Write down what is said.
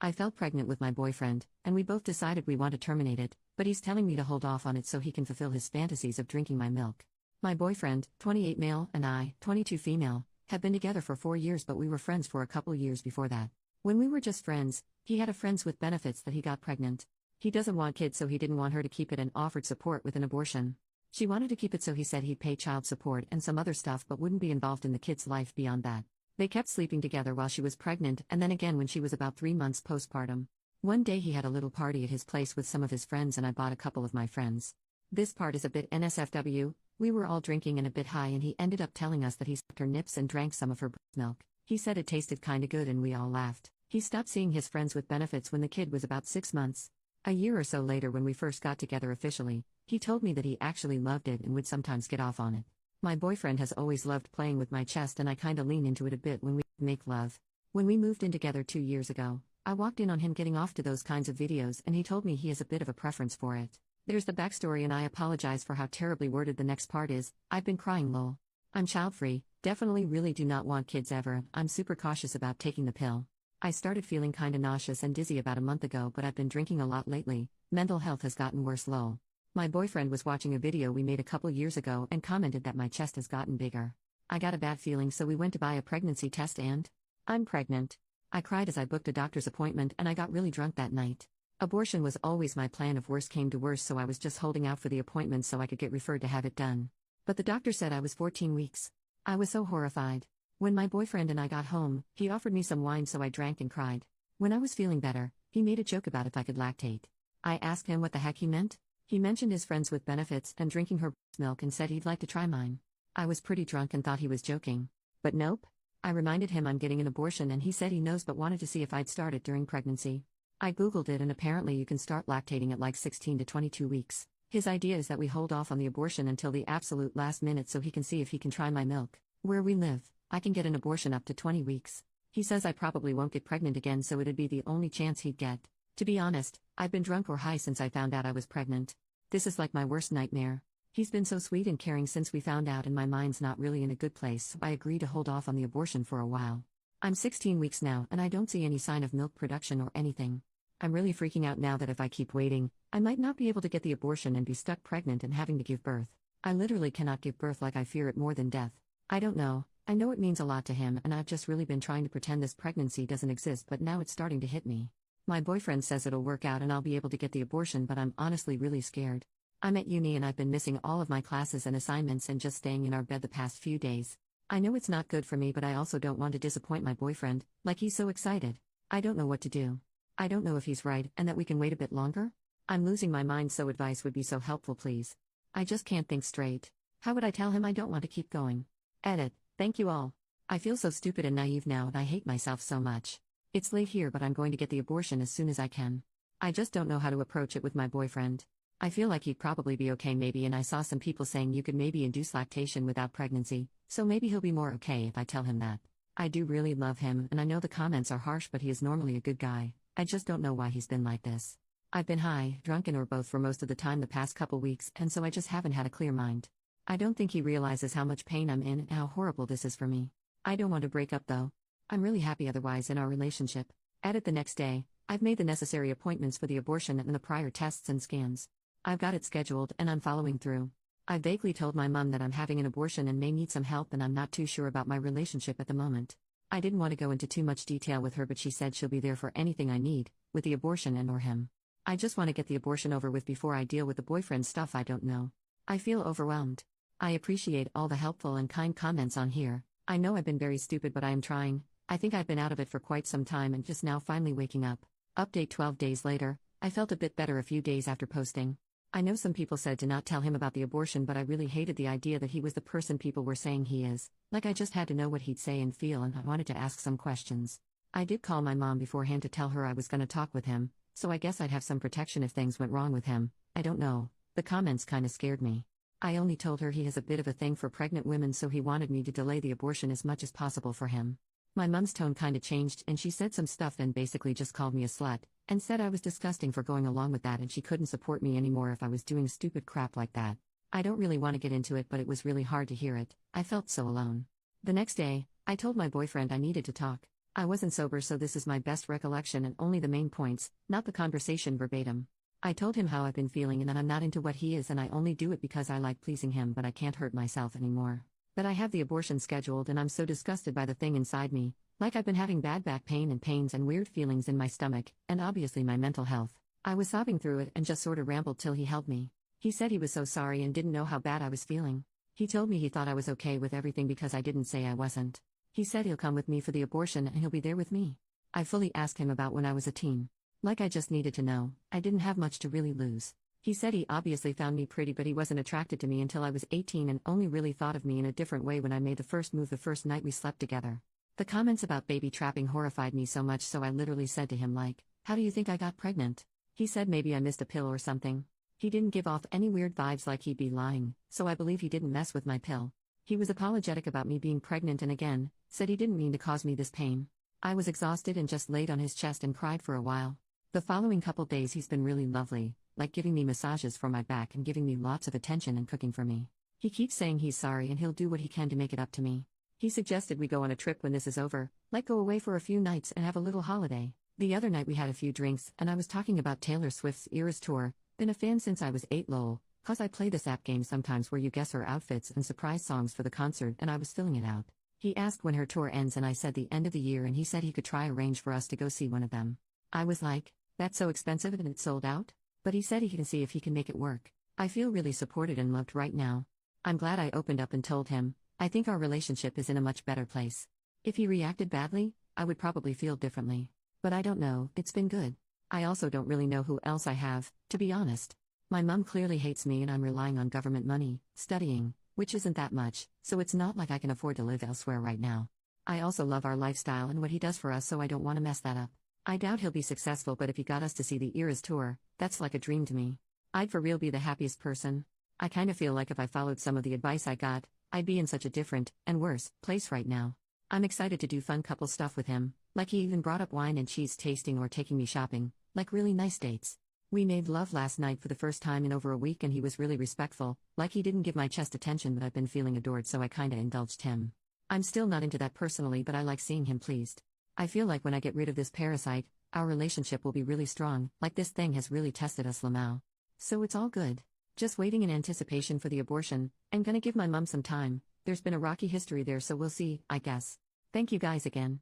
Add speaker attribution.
Speaker 1: I fell pregnant with my boyfriend, and we both decided we want to terminate it, but he's telling me to hold off on it so he can fulfill his fantasies of drinking my milk. My boyfriend, 28 male, and I, 22 female, have been together for 4 years, but we were friends for a couple years before that. When we were just friends, he had a friends with benefits that he got pregnant. He doesn't want kids, so he didn't want her to keep it and offered support with an abortion. She wanted to keep it, so he said he'd pay child support and some other stuff but wouldn't be involved in the kid's life beyond that. They kept sleeping together while she was pregnant and then again when she was about 3 months postpartum. One day he had a little party at his place with some of his friends and I bought a couple of my friends. This part is a bit NSFW. We were all drinking and a bit high and he ended up telling us that he sucked her nips and drank some of her breast milk. He said it tasted kinda good and we all laughed. He stopped seeing his friends with benefits when the kid was about 6 months. A year or so later, when we first got together officially, he told me that he actually loved it and would sometimes get off on it. My boyfriend has always loved playing with my chest and I kinda lean into it a bit when we make love. When we moved in together 2 years ago, I walked in on him getting off to those kinds of videos and he told me he has a bit of a preference for it. There's the backstory and I apologize for how terribly worded the next part is. I've been crying lol. I'm child-free, definitely really do not want kids ever. I'm super cautious about taking the pill. I started feeling kinda nauseous and dizzy about a month ago, but I've been drinking a lot lately. Mental health has gotten worse lol. My boyfriend was watching a video we made a couple years ago and commented that my chest has gotten bigger. I got a bad feeling, so we went to buy a pregnancy test and I'm pregnant. I cried as I booked a doctor's appointment and I got really drunk that night. Abortion was always my plan if worse came to worse, so I was just holding out for the appointment so I could get referred to have it done. But the doctor said I was 14 weeks. I was so horrified. When my boyfriend and I got home, he offered me some wine, so I drank and cried. When I was feeling better, he made a joke about if I could lactate. I asked him what the heck he meant. He mentioned his friends with benefits and drinking her milk and said he'd like to try mine. I was pretty drunk and thought he was joking. But nope. I reminded him I'm getting an abortion and he said he knows but wanted to see if I'd start it during pregnancy. I googled it and apparently you can start lactating at like 16 to 22 weeks. His idea is that we hold off on the abortion until the absolute last minute so he can see if he can try my milk. Where we live, I can get an abortion up to 20 weeks. He says I probably won't get pregnant again, so it'd be the only chance he'd get. To be honest, I've been drunk or high since I found out I was pregnant. This is like my worst nightmare. He's been so sweet and caring since we found out and my mind's not really in a good place, so I agree to hold off on the abortion for a while. I'm 16 weeks now and I don't see any sign of milk production or anything. I'm really freaking out now that if I keep waiting, I might not be able to get the abortion and be stuck pregnant and having to give birth. I literally cannot give birth, like I fear it more than death. I don't know. I know it means a lot to him and I've just really been trying to pretend this pregnancy doesn't exist, but now it's starting to hit me. My boyfriend says it'll work out and I'll be able to get the abortion, but I'm honestly really scared. I'm at uni and I've been missing all of my classes and assignments and just staying in our bed the past few days. I know it's not good for me, but I also don't want to disappoint my boyfriend, like he's so excited. I don't know what to do. I don't know if he's right and that we can wait a bit longer. I'm losing my mind, so advice would be so helpful, please. I just can't think straight. How would I tell him I don't want to keep going? Edit. Thank you all. I feel so stupid and naive now and I hate myself so much. It's late here, but I'm going to get the abortion as soon as I can. I just don't know how to approach it with my boyfriend. I feel like he'd probably be okay maybe, and I saw some people saying you could maybe induce lactation without pregnancy, so maybe he'll be more okay if I tell him that. I do really love him and I know the comments are harsh, but he is normally a good guy. I just don't know why he's been like this. I've been high, drunken, or both for most of the time the past couple weeks, and so I just haven't had a clear mind. I don't think he realizes how much pain I'm in and how horrible this is for me. I don't want to break up though. I'm really happy otherwise in our relationship. Edit. The next day, I've made the necessary appointments for the abortion and the prior tests and scans. I've got it scheduled and I'm following through. I vaguely told my mom that I'm having an abortion and may need some help, and I'm not too sure about my relationship at the moment. I didn't want to go into too much detail with her, but she said she'll be there for anything I need, with the abortion and or him. I just want to get the abortion over with before I deal with the boyfriend stuff. I don't know. I feel overwhelmed. I appreciate all the helpful and kind comments on here. I know I've been very stupid, but I am trying. I think I've been out of it for quite some time and just now finally waking up. Update 12 days later, I felt a bit better a few days after posting. I know some people said to not tell him about the abortion, but I really hated the idea that he was the person people were saying he is. Like, I just had to know what he'd say and feel, and I wanted to ask some questions. I did call my mom beforehand to tell her I was gonna talk with him, so I guess I'd have some protection if things went wrong with him. I don't know. The comments kinda scared me. I only told her he has a bit of a thing for pregnant women, so he wanted me to delay the abortion as much as possible for him. My mom's tone kinda changed and she said some stuff, then basically just called me a slut, and said I was disgusting for going along with that and she couldn't support me anymore if I was doing stupid crap like that. I don't really want to get into it, but it was really hard to hear it. I felt so alone. The next day, I told my boyfriend I needed to talk. I wasn't sober, so this is my best recollection and only the main points, not the conversation verbatim. I told him how I've been feeling and that I'm not into what he is and I only do it because I like pleasing him, but I can't hurt myself anymore. That I have the abortion scheduled and I'm so disgusted by the thing inside me, like I've been having bad back pain and pains and weird feelings in my stomach, and obviously my mental health. I was sobbing through it and just sorta rambled till he held me. He said he was so sorry and didn't know how bad I was feeling. He told me he thought I was okay with everything because I didn't say I wasn't. He said he'll come with me for the abortion and he'll be there with me. I fully asked him about when I was a teen. Like I just needed to know, I didn't have much to really lose. He said he obviously found me pretty, but he wasn't attracted to me until I was 18 and only really thought of me in a different way when I made the first move the first night we slept together. The comments about baby trapping horrified me so much, so I literally said to him like, "How do you think I got pregnant?" He said maybe I missed a pill or something. He didn't give off any weird vibes like he'd be lying, so I believe he didn't mess with my pill. He was apologetic about me being pregnant and again, said he didn't mean to cause me this pain. I was exhausted and just laid on his chest and cried for a while. The following couple days he's been really lovely, like giving me massages for my back and giving me lots of attention and cooking for me. He keeps saying he's sorry and he'll do what he can to make it up to me. He suggested we go on a trip when this is over, like go away for a few nights and have a little holiday. The other night we had a few drinks and I was talking about Taylor Swift's Eras tour. Been a fan since I was 8 lol, cause I play this app game sometimes where you guess her outfits and surprise songs for the concert and I was filling it out. He asked when her tour ends and I said the end of the year and he said he could try arrange for us to go see one of them. I was like, that's so expensive and it's sold out? But he said he can see if he can make it work. I feel really supported and loved right now. I'm glad I opened up and told him. I think our relationship is in a much better place. If he reacted badly, I would probably feel differently. But I don't know, it's been good. I also don't really know who else I have, to be honest. My mom clearly hates me and I'm relying on government money, studying, which isn't that much, so it's not like I can afford to live elsewhere right now. I also love our lifestyle and what he does for us, so I don't want to mess that up. I doubt he'll be successful, but if he got us to see the Eras tour, that's like a dream to me. I'd for real be the happiest person. I kinda feel like if I followed some of the advice I got, I'd be in such a different, and worse, place right now. I'm excited to do fun couple stuff with him, like he even brought up wine and cheese tasting or taking me shopping, like really nice dates. We made love last night for the first time in over a week and he was really respectful, like he didn't give my chest attention, but I've been feeling adored, so I kinda indulged him. I'm still not into that personally, but I like seeing him pleased. I feel like when I get rid of this parasite, our relationship will be really strong, like this thing has really tested us Lamau. So it's all good. Just waiting in anticipation for the abortion, and gonna give my mum some time. There's been a rocky history there, so we'll see, I guess. Thank you guys again.